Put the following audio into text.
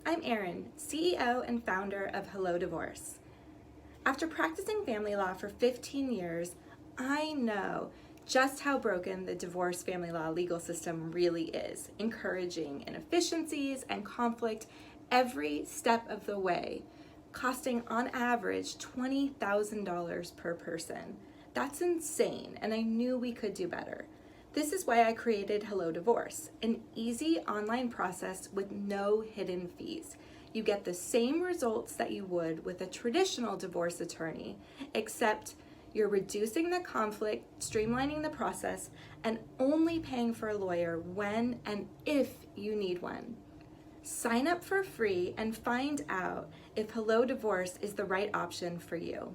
I'm Erin, CEO and founder of Hello Divorce. After practicing family law for 15 years, I know just how broken the divorce family law legal system really is, encouraging inefficiencies and conflict every step of the way, costing on average $20,000 per person. That's insane, and I knew we could do better. This is why I created Hello Divorce, an easy online process with no hidden fees. You get the same results that you would with a traditional divorce attorney, except you're reducing the conflict, streamlining the process, and only paying for a lawyer when and if you need one. Sign up for free and find out if Hello Divorce is the right option for you.